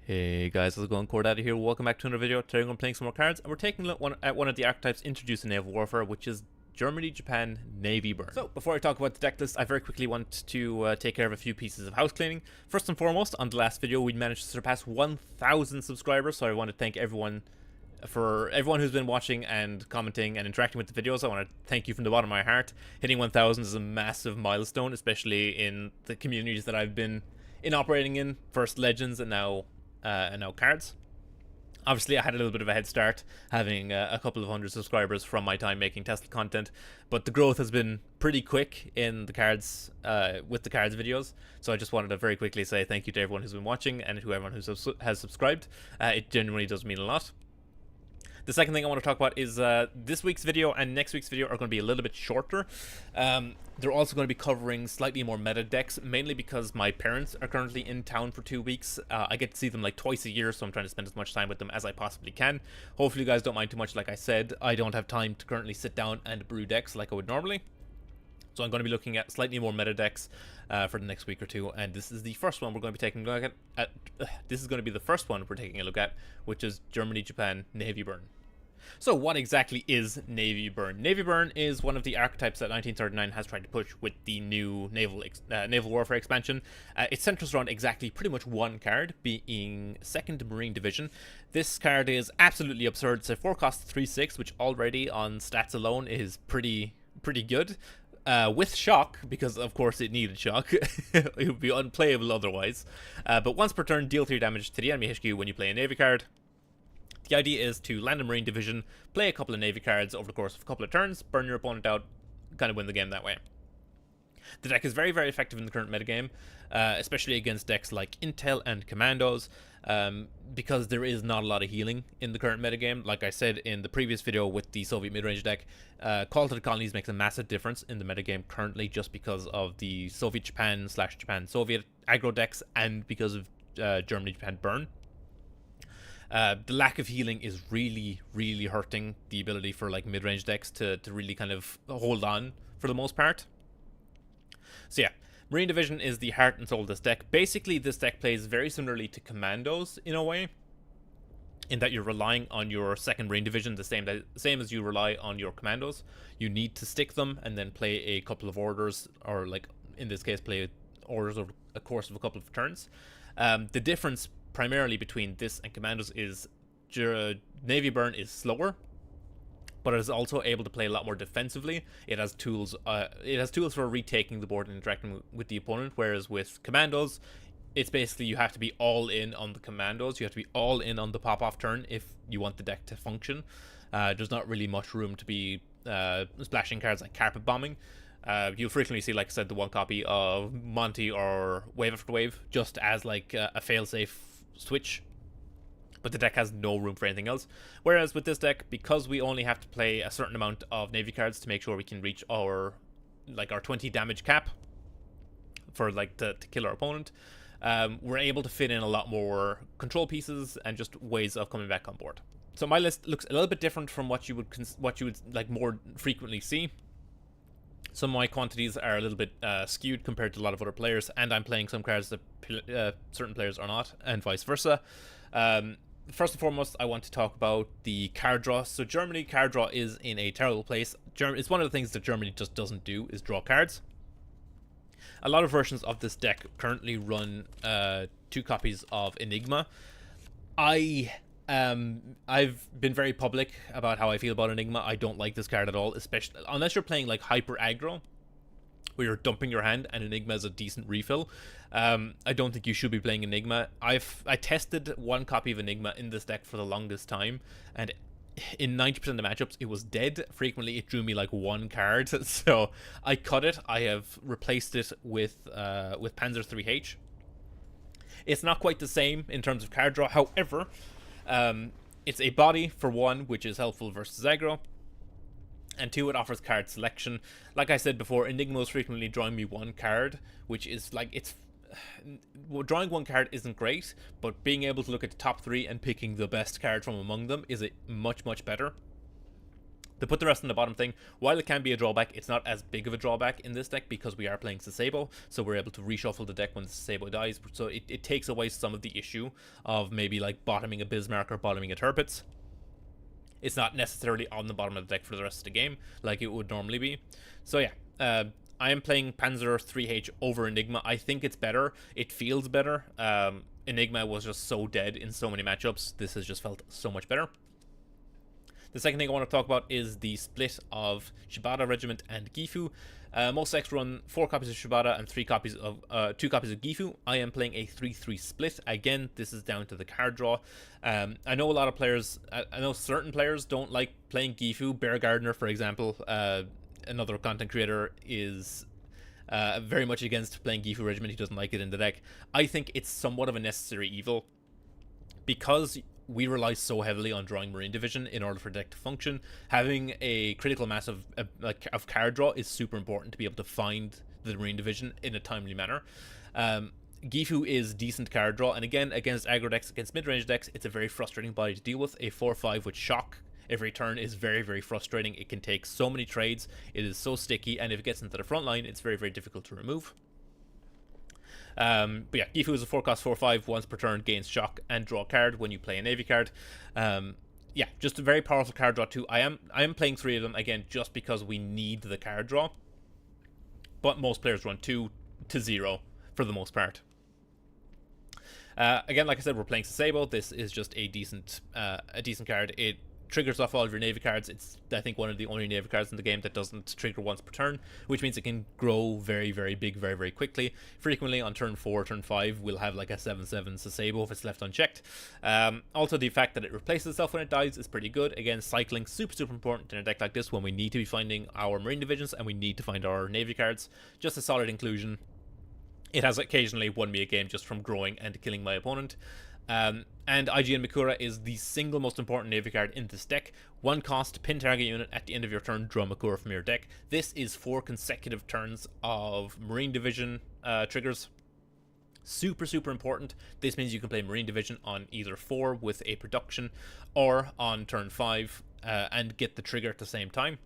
Hey guys, how's it going? CoreData here. Welcome back to another video. Today we're playing some more cards, and we're taking a look at one of the archetypes introduced in Naval Warfare, which is Germany, Japan, Navy Burn. So, before I talk about the deck list, I very quickly want to take care of a few pieces of house cleaning. First and foremost, on the last video, we managed to surpass 1,000 subscribers, so I want to thank everyone who's been watching and commenting and interacting with the videos. I want to thank you from the bottom of my heart. Hitting 1,000 is a massive milestone, especially in the communities that I've been operating in. First Legends and now Cards. Obviously, I had a little bit of a head start, having a couple of hundred subscribers from my time making Tesla content, but the growth has been pretty quick in the cards, with the cards videos. So I just wanted to very quickly say thank you to everyone who's been watching and to everyone who has subscribed. It genuinely does mean a lot. The second thing I want to talk about is this week's video and next week's video are going to be a little bit shorter. They're also going to be covering slightly more meta decks, mainly because my parents are currently in town for 2 weeks. I get to see them like twice a year, so I'm trying to spend as much time with them as I possibly can. Hopefully you guys don't mind too much. Like I said, I don't have time to currently sit down and brew decks like I would normally. So I'm going to be looking at slightly more meta decks for the next week or two, and this is the first one we're going to be taking a look at. This is going to be the first one we're taking a look at, which is Germany, Japan, Navy Burn. So what exactly is Navy Burn? Navy Burn is one of the archetypes that 1939 has tried to push with the new Naval Warfare expansion. It centers around exactly pretty much one card, being 2nd Marine Division. This card is absolutely absurd. It's a 4-cost 3/6, which already on stats alone is pretty good. With shock, because of course it needed shock. It would be unplayable otherwise. But once per turn, deal 3 damage to the enemy HQ when you play a Navy card. The idea is to land a Marine Division, play a couple of Navy cards over the course of a couple of turns, burn your opponent out, kind of win the game that way. The deck is very, very effective in the current metagame, especially against decks like Intel and Commandos, because there is not a lot of healing in the current metagame. Like I said in the previous video with the Soviet mid-range deck, Call to the Colonies makes a massive difference in the metagame currently, just because of the Soviet Japan / Japan Soviet aggro decks and because of Germany Japan Burn. The lack of healing is really, really hurting the ability for like mid-range decks to really kind of hold on for the most part. So yeah, Marine Division is the heart and soul of this deck. Basically, this deck plays very similarly to Commandos in a way, in that you're relying on your 2nd Marine Division the same as you rely on your Commandos. You need to stick them and then play a couple of orders, or like in this case, play orders over a course of a couple of turns. The difference primarily between this and Commandos is Navy Burn is slower, but it is also able to play a lot more defensively. It has tools. It has tools for retaking the board and interacting with the opponent. Whereas with Commandos, it's basically you have to be all in on the Commandos. You have to be all in on the pop-off turn if you want the deck to function. There's not really much room to be splashing cards like Carpet Bombing. You'll frequently see, like I said, the one copy of Monty or Wave After Wave just as like a failsafe switch, but the deck has no room for anything else. Whereas with this deck, because we only have to play a certain amount of Navy cards to make sure we can reach our 20 damage cap for like to kill our opponent, we're able to fit in a lot more control pieces and just ways of coming back on board. So my list looks a little bit different from what you would like more frequently see. Some of my quantities are a little bit skewed compared to a lot of other players, and I'm playing some cards that certain players are not, and vice versa. First and foremost, I want to talk about the card draw. So Germany card draw is in a terrible place. It's one of the things that Germany just doesn't do, is draw cards. A lot of versions of this deck currently run 2 copies of Enigma. I've been very public about how I feel about Enigma. I don't like this card at all, especially unless you're playing like hyper aggro, where you're dumping your hand and Enigma is a decent refill. I don't think you should be playing Enigma. I tested 1 copy of Enigma in this deck for the longest time, and in 90% of the matchups it was dead. Frequently it drew me like 1 card, so I cut it. I have replaced it with Panzer 3H. It's not quite the same in terms of card draw, however. It's a body, for 1, which is helpful versus aggro, and 2, it offers card selection. Like I said before, Enigma is frequently drawing me 1 card, which is like, drawing 1 card isn't great, but being able to look at the top 3 and picking the best card from among them is much, much better. To put the rest in the bottom thing, while it can be a drawback, it's not as big of a drawback in this deck because we are playing Sasebo, so we're able to reshuffle the deck when the Sasebo dies, so it takes away some of the issue of maybe like bottoming a Bismarck or bottoming a Tirpitz. It's not necessarily on the bottom of the deck for the rest of the game like it would normally be. So yeah, I am playing Panzer 3H over Enigma. I think it's better. It feels better. Enigma was just so dead in so many matchups. This has just felt so much better. The second thing I want to talk about is the split of Shibata Regiment and Gifu. Most decks run 4 copies of Shibata and 2 copies of Gifu. I am playing a 3-3 split. Again, this is down to the card draw. I know a lot of players, I know certain players don't like playing Gifu. Bear Gardner, for example, another content creator, is very much against playing Gifu Regiment. He doesn't like it in the deck. I think it's somewhat of a necessary evil because we rely so heavily on drawing Marine Division in order for the deck to function. Having a critical mass of card draw is super important to be able to find the Marine Division in a timely manner. Gifu is decent card draw, and again, against aggro decks, against mid-range decks, it's a very frustrating body to deal with. A 4-5 with shock every turn is very, very frustrating. It can take so many trades, it is so sticky, and if it gets into the front line, it's very, very difficult to remove. But yeah, Gifu is a 4-cost 4-5, once per turn, gains shock and draw a card when you play a Navy card. Yeah, just a very powerful card draw too. I am playing 3 of them, again, just because we need the card draw. But most players run 2 to 0 for the most part. Again, like I said, we're playing Sasebo. This is just a decent card. It triggers off all of your Navy cards. It's, I think, one of the only Navy cards in the game that doesn't trigger once per turn, which means it can grow very, very big, very, very quickly. Frequently on turn 4, turn 5, we'll have like a 7-7 Sasebo if it's left unchecked. Also, the fact that it replaces itself when it dies is pretty good. Again, cycling, super, super important in a deck like this when we need to be finding our Marine divisions and we need to find our Navy cards. Just a solid inclusion. It has occasionally won me a game just from growing and killing my opponent. And IGN Mikura is the single most important Navy card in this deck. 1 cost, pin target unit at the end of your turn, draw Mikura from your deck. This is 4 consecutive turns of Marine Division triggers. Super, super important. This means you can play Marine Division on either 4 with a production or on turn 5 and get the trigger at the same time.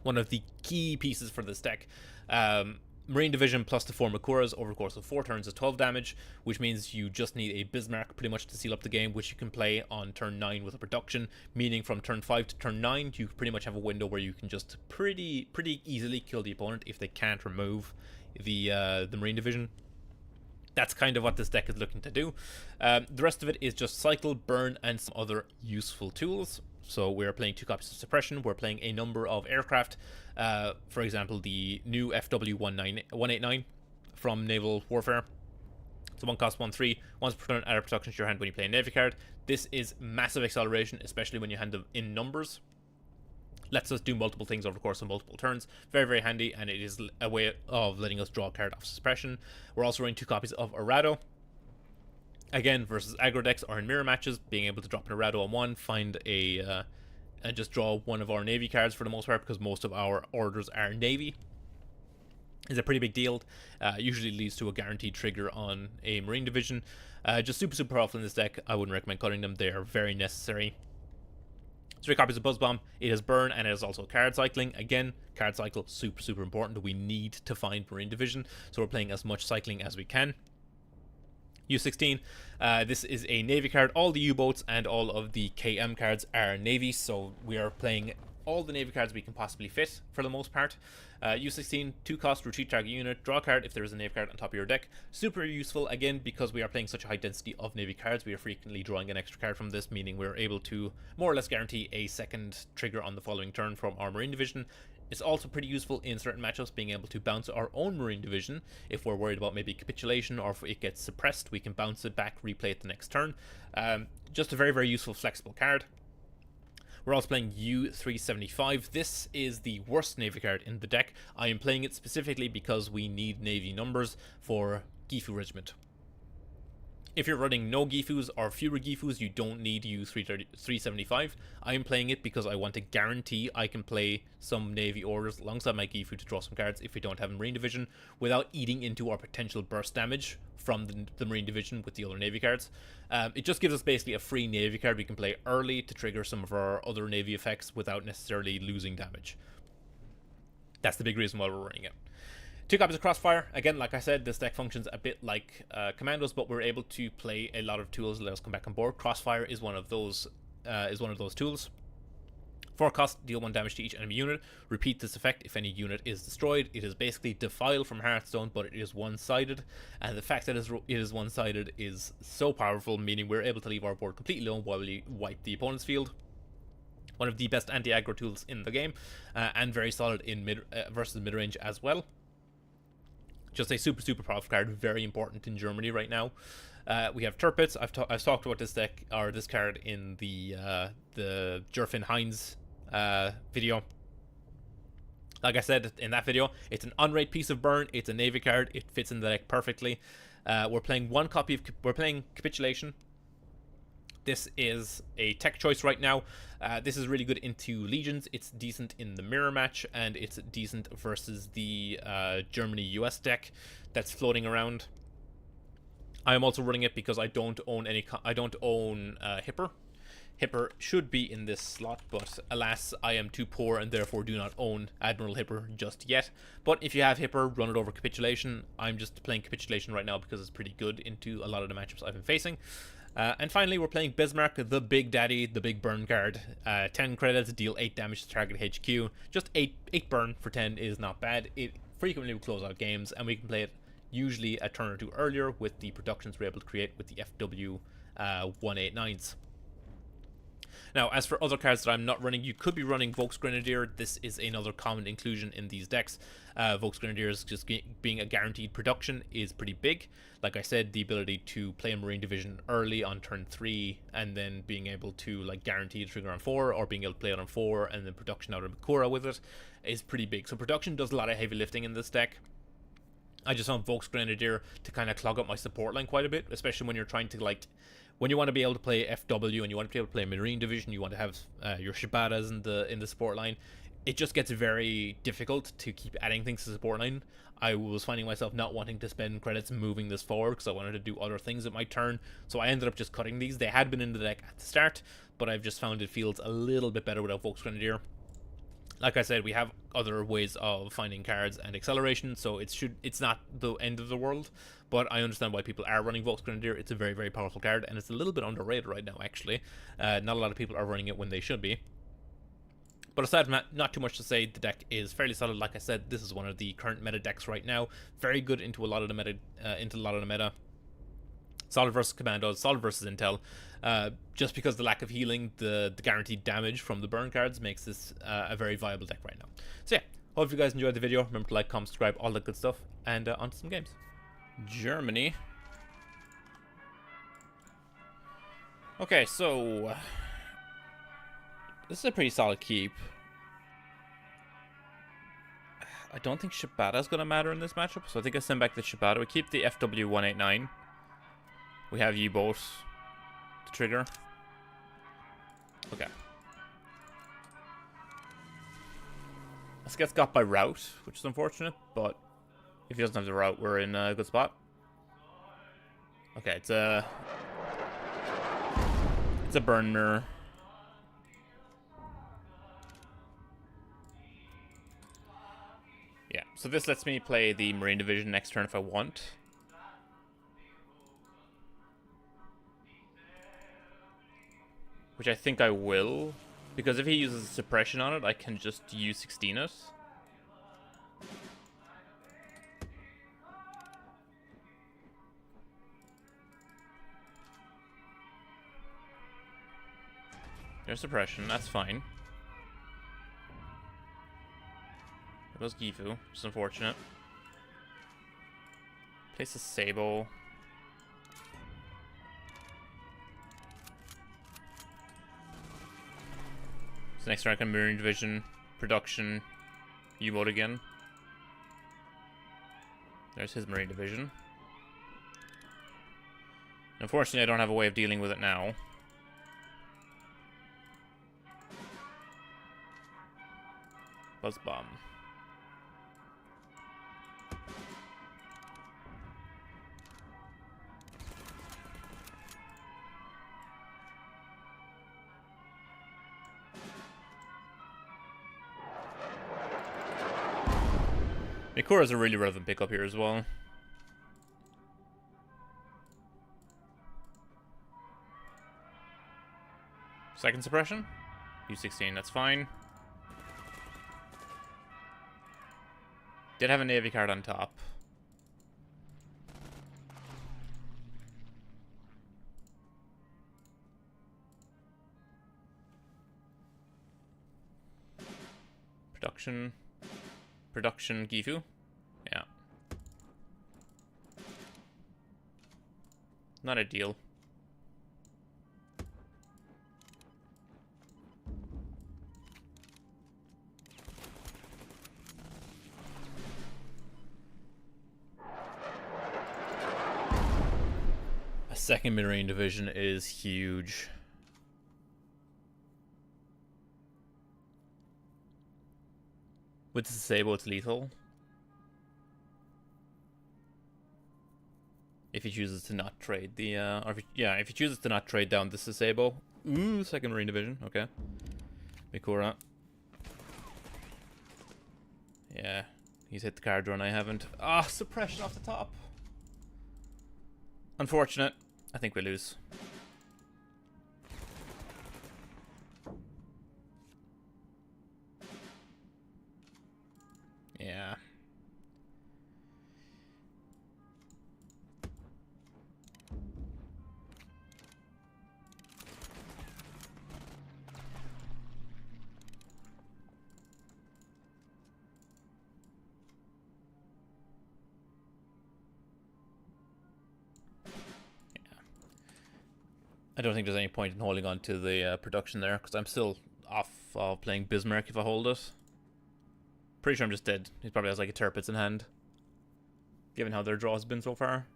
One of the key pieces for this deck. Marine Division plus the 4 Mikuras over the course of 4 turns is 12 damage, which means you just need a Bismarck pretty much to seal up the game, which you can play on turn 9 with a production, meaning from turn 5 to turn 9, you pretty much have a window where you can just pretty easily kill the opponent if they can't remove the Marine Division. That's kind of what this deck is looking to do. The rest of it is just cycle, burn, and some other useful tools. So we're playing 2 copies of Suppression, we're playing a number of aircraft, for example the new FW189 from Naval Warfare. So 1 cost 1-3, once per turn add a production to your hand when you play a Navy card. This is massive acceleration, especially when you hand them in numbers. Lets us do multiple things over the course of multiple turns. Very, very handy, and it is a way of letting us draw a card off Suppression. We're also running 2 copies of Arado. Again, versus aggro decks or in mirror matches, being able to drop an Arado on 1, find a and just draw one of our Navy cards for the most part, because most of our orders are Navy, is a pretty big deal. Usually leads to a guaranteed trigger on a Marine Division. Just super, super powerful in this deck. I wouldn't recommend cutting them. They are very necessary. 3 copies of Buzz Bomb. It has burn and it has also card cycling. Again, card cycle, super, super important. We need to find Marine Division, so we're playing as much cycling as we can. U-16, this is a Navy card. All the U-boats and all of the KM cards are Navy, so we are playing all the Navy cards we can possibly fit for the most part. U-16, 2 cost, retreat target unit, draw a card if there is a Navy card on top of your deck. Super useful, again, because we are playing such a high density of Navy cards, we are frequently drawing an extra card from this, meaning we're able to more or less guarantee a second trigger on the following turn from our Marine Division. It's also pretty useful in certain matchups, being able to bounce our own Marine Division. If we're worried about maybe capitulation or if it gets suppressed, we can bounce it back, replay it the next turn. Just a very, very useful, flexible card. We're also playing U-375. This is the worst Navy card in the deck. I am playing it specifically because we need Navy numbers for Gifu Regiment. If you're running no Gifus or fewer Gifus, you don't need to use 375. I'm playing it because I want to guarantee I can play some Navy orders alongside my Gifu to draw some cards if we don't have a Marine Division without eating into our potential burst damage from the Marine Division with the other Navy cards. It just gives us basically a free Navy card we can play early to trigger some of our other Navy effects without necessarily losing damage. That's the big reason why we're running it. 2 copies of Crossfire. Again, like I said, this deck functions a bit like Commandos, but we're able to play a lot of tools that let us come back on board. Crossfire is one of those tools. 4 cost, deal 1 damage to each enemy unit. Repeat this effect if any unit is destroyed. It is basically Defile from Hearthstone, but it is one-sided. And the fact that it is one-sided is so powerful, meaning we're able to leave our board completely alone while we wipe the opponent's field. One of the best anti-aggro tools in the game, and very solid in versus mid-range as well. Just a super powerful card, very important in Germany right now. We have Turpits. I've talked about this deck or this card in the Jerfin Heinz video. Like I said in that video, it's an unrated piece of burn. It's a Navy card. It fits in the deck perfectly. We're playing we're playing Capitulation. This is a tech choice right now. This is really good into Legions. It's decent in the mirror match, and it's decent versus the Germany-US deck that's floating around. I am also running it because I don't own Hipper. Hipper should be in this slot, but alas, I am too poor and therefore do not own Admiral Hipper just yet. But if you have Hipper, run it over Capitulation. I'm just playing Capitulation right now because it's pretty good into a lot of the matchups I've been facing. And finally, we're playing Bismarck, the big daddy, the big burn card. 10 credits, deal 8 damage to target HQ. Just 8 burn for 10 is not bad. It frequently will close out games, and we can play it usually a turn or two earlier with the productions we're able to create with the FW 189s. Now, as for other cards that I'm not running, you could be running Volksgrenadier. This is another common inclusion in these decks. Volksgrenadiers just being a guaranteed production is pretty big. Like I said, the ability to play a Marine Division early on turn 3 and then being able to like guarantee a trigger on 4, or being able to play it on 4 and then production out of Makura with it is pretty big. So production does a lot of heavy lifting in this deck. I just found Volksgrenadier to kind of clog up my support line quite a bit, especially when you're trying to like... When you want to be able to play FW and you want to be able to play Marine Division, you want to have your Shibatas in the support line, it just gets very difficult to keep adding things to the support line. I was finding myself not wanting to spend credits moving this forward because I wanted to do other things at my turn, so I ended up just cutting these. They had been in the deck at the start, but I've just found it feels a little bit better without Volksgrenadier. Like I said, we have other ways of finding cards and acceleration, so it's not the end of the world, but I understand why people are running Volksgrenadier. It's a very powerful card, and it's a little bit underrated right now, actually. Not a lot of people are running it when they should be. But aside from that, not too much to say. The deck is fairly solid. Like I said, this is one of the current meta decks right now. Very good into a lot of the meta. Solid versus Commandos, solid versus Intel. Just because the lack of healing, the guaranteed damage from the burn cards makes this a very viable deck right now. So yeah, hope you guys enjoyed the video. Remember to like, comment, subscribe, all that good stuff, and on to some games. Germany. Okay, so this is a pretty solid keep. I don't think Shibata is going to matter in this matchup, so I think I send back the Shibata. We keep the FW 189. We have U-boat to trigger. Okay. This gets got by route, which is unfortunate, but if he doesn't have the route, we're in a good spot. Okay, it's a burn mirror. Yeah, so this lets me play the Marine Division next turn if I want. Which I think I will, because if he uses suppression on it, I can just U16 it. There's suppression, that's fine. There goes Gifu, which is unfortunate. Place a Sable. So next turn I can Marine Division, production, U-mode again. There's his Marine Division. Unfortunately, I don't have a way of dealing with it now. Buzz bomb. Mikura is a really relevant pickup here as well. Second suppression? U16, that's fine. Did have a Navy card on top. Production Gifu. Yeah. Not ideal. A second Marine division is huge. With the Sabo, it's lethal. If he chooses to not trade the, if he chooses to not trade down the Sasebo. Ooh, second Marine division, okay. Mikura. Yeah, he's hit the card run, I haven't. Ah, suppression off the top. Unfortunate. I think we lose. Yeah. I don't think there's any point in holding on to the production there, because I'm still off playing Bismarck if I hold it. Pretty sure I'm just dead. He probably has like a Tirpitz in hand, given how their draw has been so far.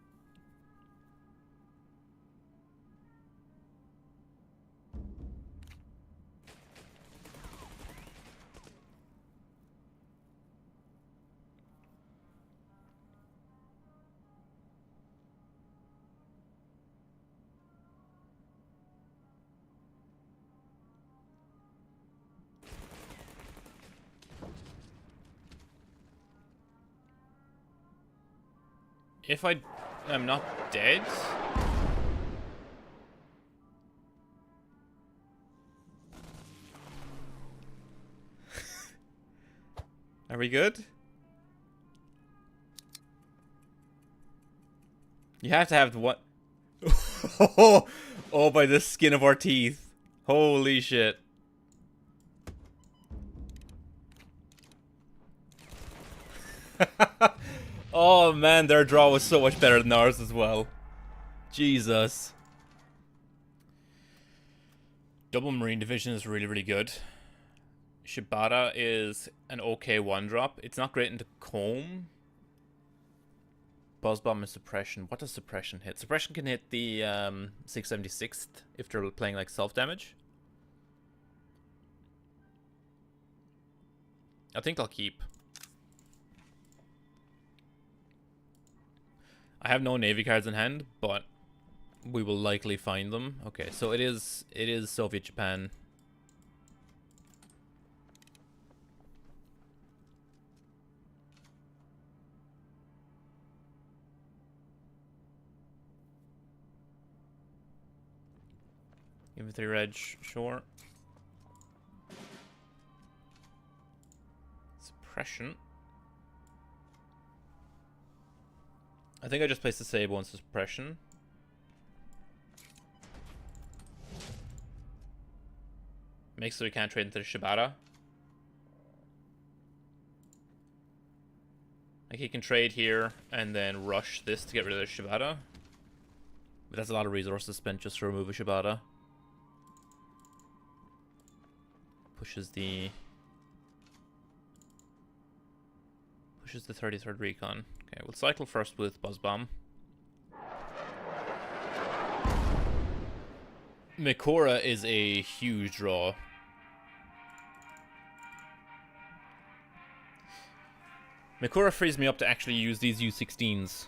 If I am not dead... Are we good? You have to have what? Oh, by the skin of our teeth. Holy shit. Oh man, their draw was so much better than ours as well. Jesus. Double Marine Division is really, really good. Shibata is an okay one drop. It's not great into Comb. Buzz Bomb and Suppression. What does Suppression hit? Suppression can hit the 676th if they're playing like self-damage. I think I'll keep. I have no Navy cards in hand, but we will likely find them. Okay, so it is Soviet Japan. Infantry Reg, sure. Suppression. I think I just placed the Sable on Suppression. Makes so we can't trade into the Shibata. Like he can trade here and then rush this to get rid of the Shibata. But that's a lot of resources spent just to remove a Shibata. Pushes the 33rd Recon. Okay, we'll cycle first with Buzz Bomb. Mikora is a huge draw. Mikora frees me up to actually use these U16s.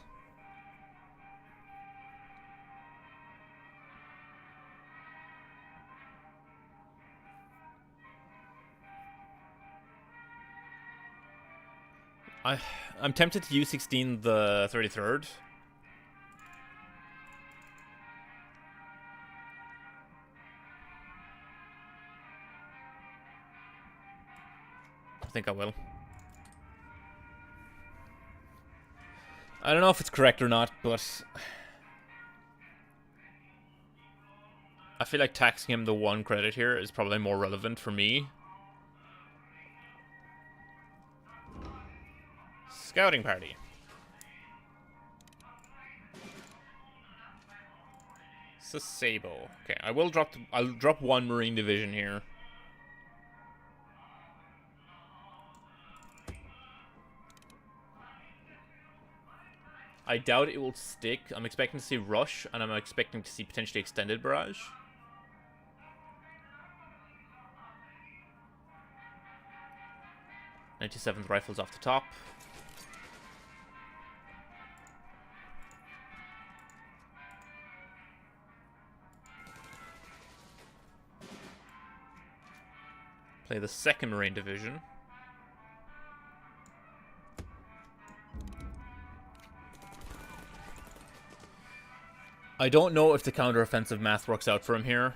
I'm tempted to U16 the 33rd. I think I will. I don't know if it's correct or not, but I feel like taxing him the 1 credit here is probably more relevant for me. Scouting party. Sasebo. Okay, I'll drop 1 Marine division here. I doubt it will stick. I'm expecting to see rush, and I'm expecting to see potentially extended barrage. '97th rifles off the top. Play the 2nd Marine Division. I don't know if the counter-offensive math works out for him here.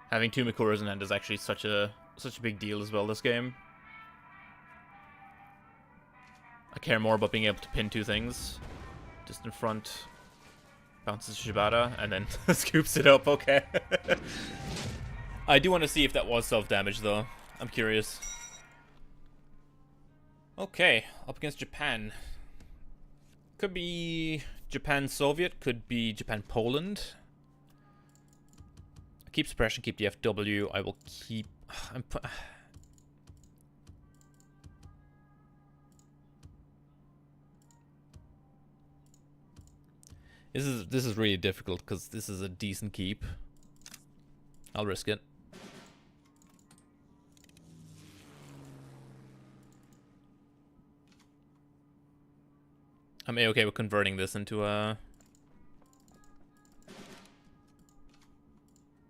Having 2 Mikoras in hand is actually such a big deal as well this game. I care more about being able to pin 2 things. Distant front, bounces Shibata, and then scoops it up, okay. I do want to see if that was self-damage, though. I'm curious. Okay, up against Japan. Could be Japan-Soviet, could be Japan-Poland. Keep suppression, keep the FW. I will keep... This is really difficult because this is a decent keep. I'll risk it. I'm A-okay with converting this into a...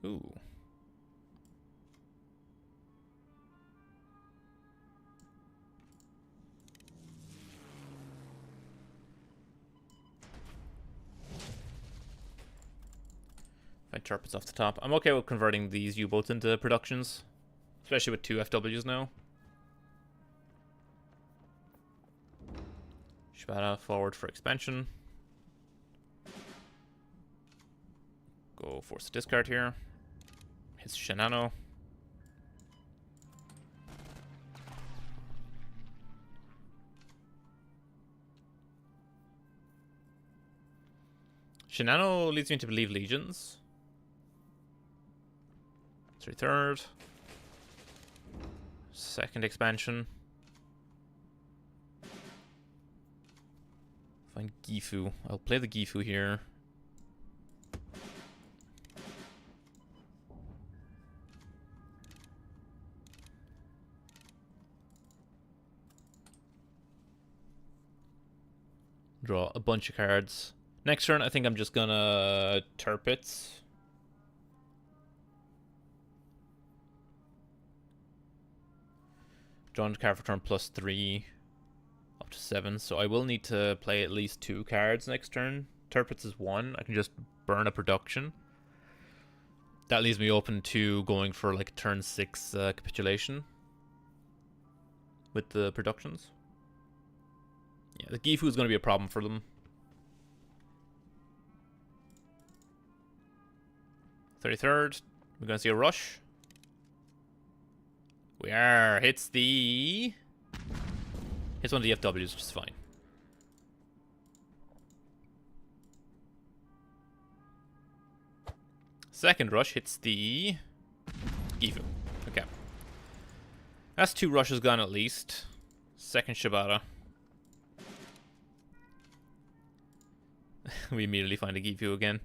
Ooh. Find Turpets off the top. I'm okay with converting these U-boats into productions. Especially with 2 FWs now. Shibata forward for expansion. Go force a discard here. Hits Shinano. Shinano leads me to believe legions. 3/3. 2nd expansion. Find Gifu. I'll play the Gifu here. Draw a bunch of cards. Next turn, I think I'm just gonna Turpets. Drawn card for turn +3, up to 7. So I will need to play at least 2 cards next turn. Turpets is 1. I can just burn a production. That leaves me open to going for like turn 6 capitulation with the productions. Yeah, the Gifu is going to be a problem for them. 33rd. We're going to see a rush. We are. Hits one of the FWs, which is fine. Second rush hits the Gifu. Okay. That's 2 rushes gone at least. Second Shibata. We immediately find a Gifu again.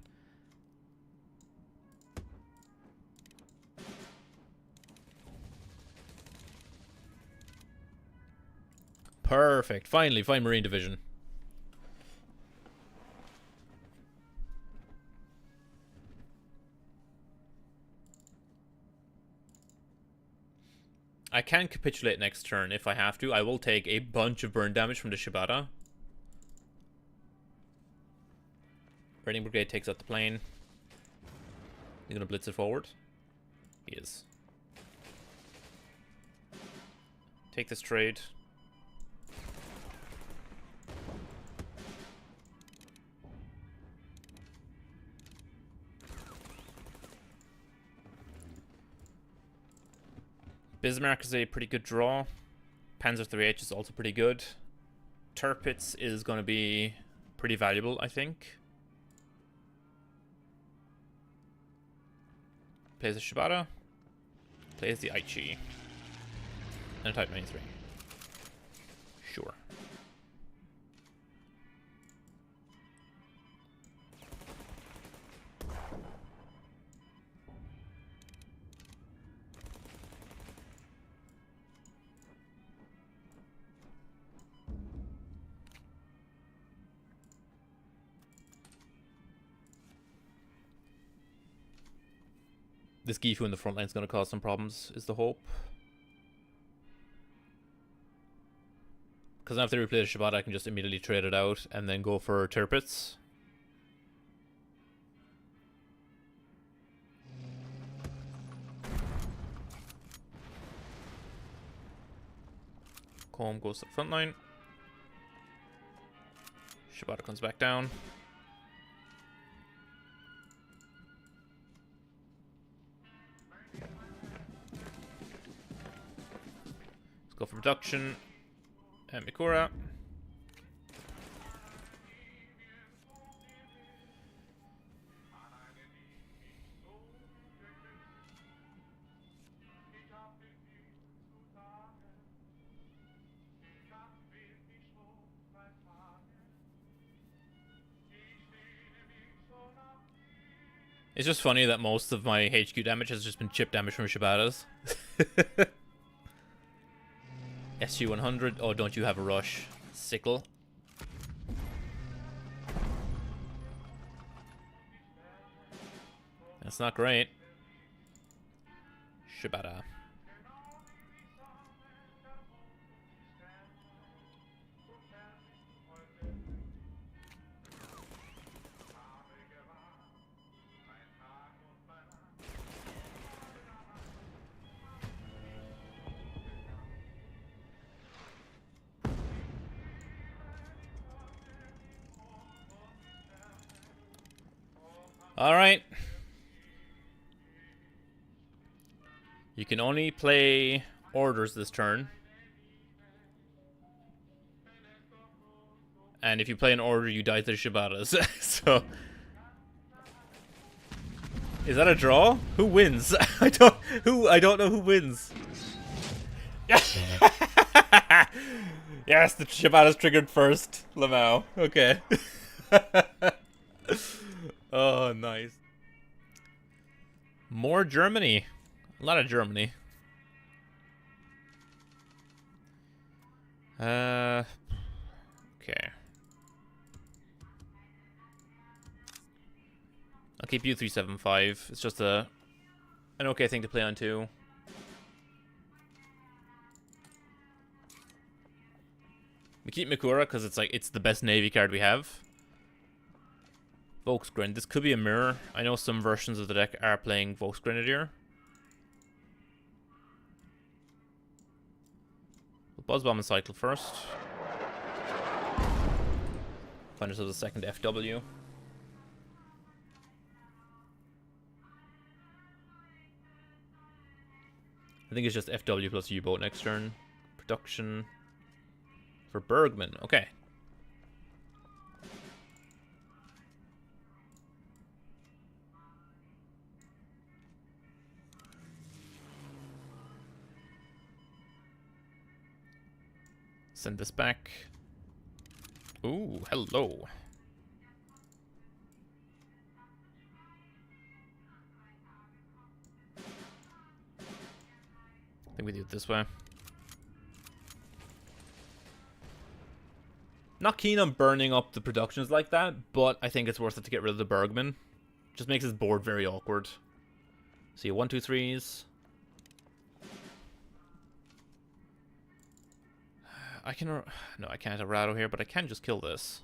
Perfect. Finally, find Marine Division. I can capitulate next turn if I have to. I will take a bunch of burn damage from the Shibata. Raiding Brigade takes out the plane. He's gonna blitz it forward. He is. Take this trade. Bismarck is a pretty good draw. Panzer IIIH is also pretty good. Tirpitz is going to be pretty valuable, I think. Plays the Shibata. Plays the Aichi. And a Type 93. Sure. This Gifu in the front line is going to cause some problems, is the hope. Because after we play the Shibata, I can just immediately trade it out and then go for Tirpitz. Comb goes to the front line. Shibata comes back down. Go for production and Mikura. It's just funny that most of my HQ damage has just been chip damage from Shibatas. SU-100. Oh, don't you have a rush? Sickle. That's not great. Shibata. Alright. You can only play orders this turn. And if you play an order, you die to the Shibatas. So... Is that a draw? Who wins? I don't know who wins. Yes, yes, the Shibatas triggered first. Lamau. Okay. Oh, nice. More Germany. A lot of Germany. Okay. I'll keep you 375. It's just an okay thing to play on too. We keep Mikura because it's the best navy card we have. Volksgrenadier. This could be a mirror. I know some versions of the deck are playing Volksgrenadier. We'll buzz bomb and cycle first. Find ourselves a second FW. I think it's just FW plus U-boat next turn. Production for Bergman. Okay. send this back. Ooh, hello. I think we do it this way. Not keen on burning up the productions like that, but I think it's worth it to get rid of the Bergman. Just makes his board very awkward. So you 1, 2, 3s. I can... No, I can't have Rado here, but I can just kill this.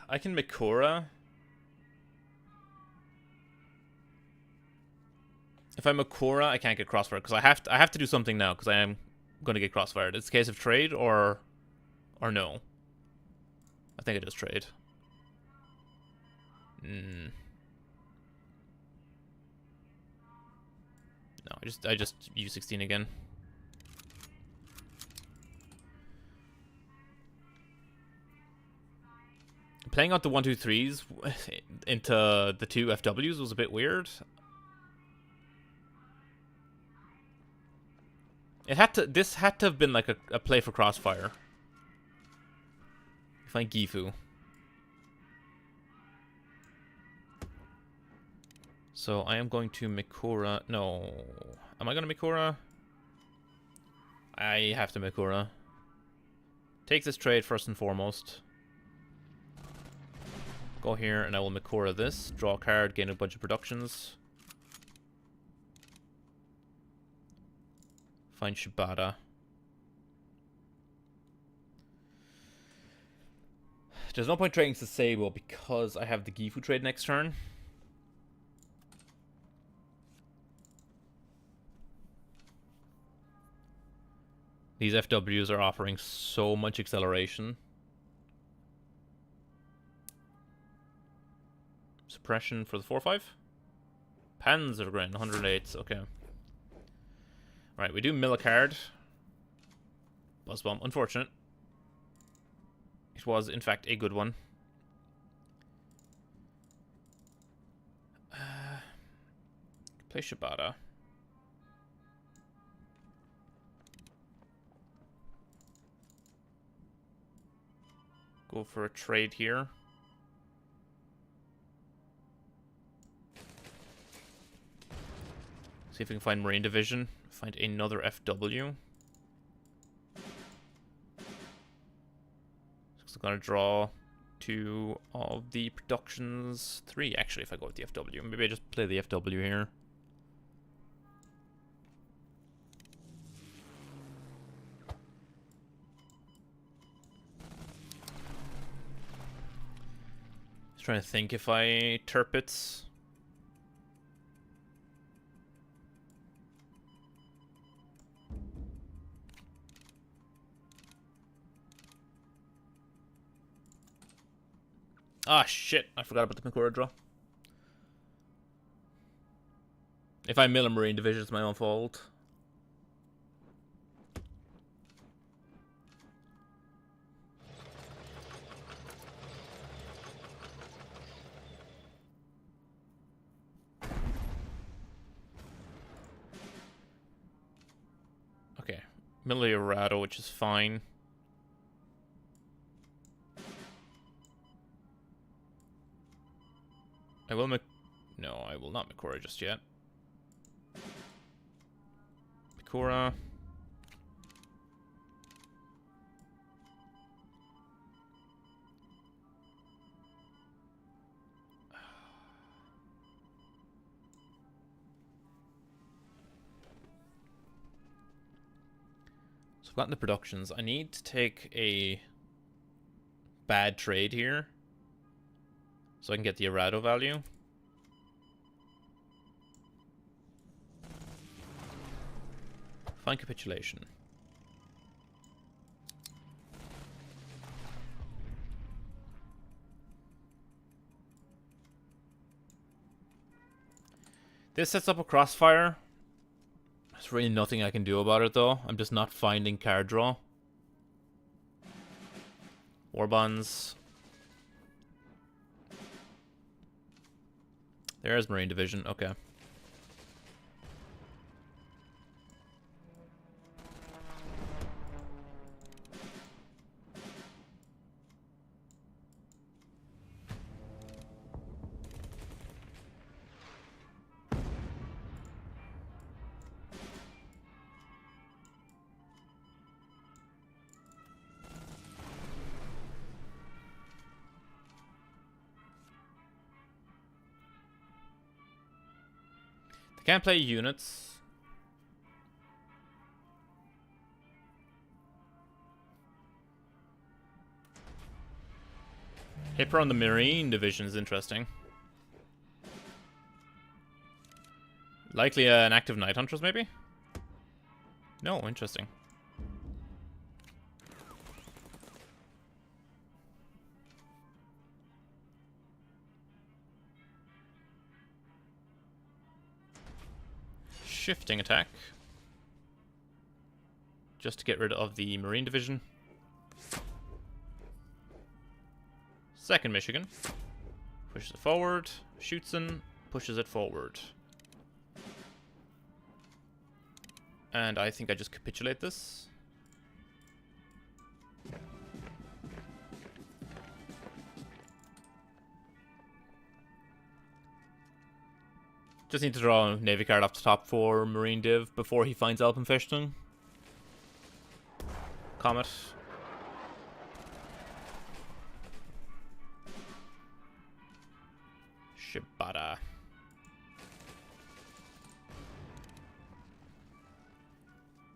I can Mikura. If I Mikura, I can't get crossfired because I have to do something now because I am going to get crossfired. It's a case of trade or no. I think it is trade. No, I just use 16 again. Playing out the 1, 2, 3s into the 2 FWs was a bit weird. This had to have been like a play for crossfire. Find Gifu. So I am going to Mikura. No. Am I going to Mikura? I have to Mikura. Take this trade first and foremost. Go here and I will Mikura this. Draw a card, gain a bunch of productions. Find Shibata. There's no point trading Sasebo because I have the Gifu trade next turn. These FWs are offering so much acceleration. Suppression for the 4-5. Panzergren, 108. Okay. Right, we do mill a card. Buzz bomb, unfortunate. It was, in fact, a good one. Play Shibata. Go for a trade here. See if we can find Marine Division. Find another FW. So I'm gonna draw 2 of the productions. 3 actually if I go with the FW. Maybe I just play the FW here. Just trying to think if I Turpits. Ah, shit. I forgot about the Mikura draw. If I mill a Marine Division, it's my own fault. Okay. Mill a Rado, which is fine. I will No, I will not Mikura just yet. Mikura. So I've gotten the productions. I need to take a bad trade here. So I can get the Arado value. Find capitulation. This sets up a crossfire. There's really nothing I can do about it though. I'm just not finding card draw. War bonds. There's Marine Division, okay. They can't play units. Hipper on the Marine Division is interesting. Likely an active Night Hunters, maybe? No, interesting. Shifting attack. Just to get rid of the Marine Division. Second Michigan. Pushes it forward. Shoots in. Pushes it forward. And I think I just capitulate this. Just need to draw a Navy card off the top for Marine Div before he finds Alpenfestung. Comet. Shibata.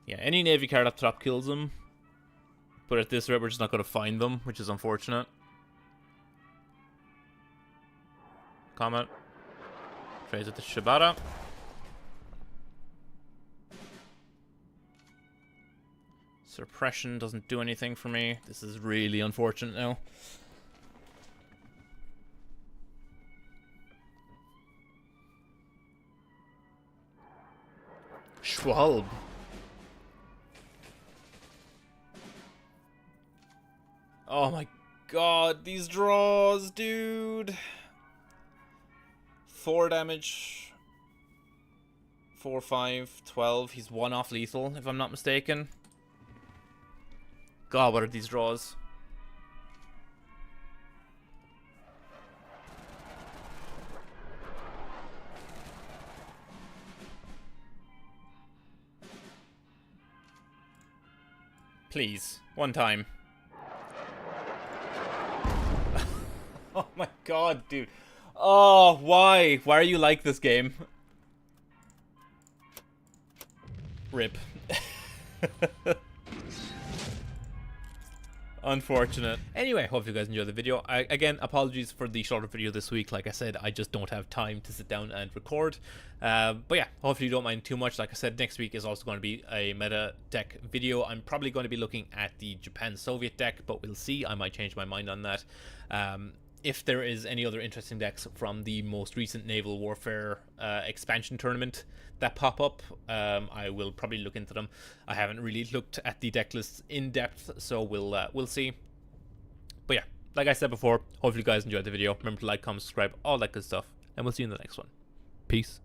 Yeah, any Navy card up top kills him. But at this rate, we're just not going to find them, which is unfortunate. Comet. Trades with the Shibata. Suppression doesn't do anything for me. This is really unfortunate now. Schwalbe. Oh my god, these draws, dude. 4 damage. 4, 5, 12. He's 1 off lethal, if I'm not mistaken. God, what are these draws? Please, one time. Oh my god, dude. Oh, why? Why are you like this game? Rip. Unfortunate. Anyway, hope you guys enjoyed the video. Again, apologies for the shorter video this week. Like I said, I just don't have time to sit down and record. But yeah, hopefully you don't mind too much. Like I said, next week is also going to be a meta deck video. I'm probably going to be looking at the Japan-Soviet deck, but we'll see. I might change my mind on that. If there is any other interesting decks from the most recent Naval Warfare expansion tournament that pop up, I will probably look into them. I haven't really looked at the deck lists in depth, so we'll see. But yeah, like I said before, hopefully you guys enjoyed the video. Remember to like, comment, subscribe, all that good stuff, and we'll see you in the next one. Peace.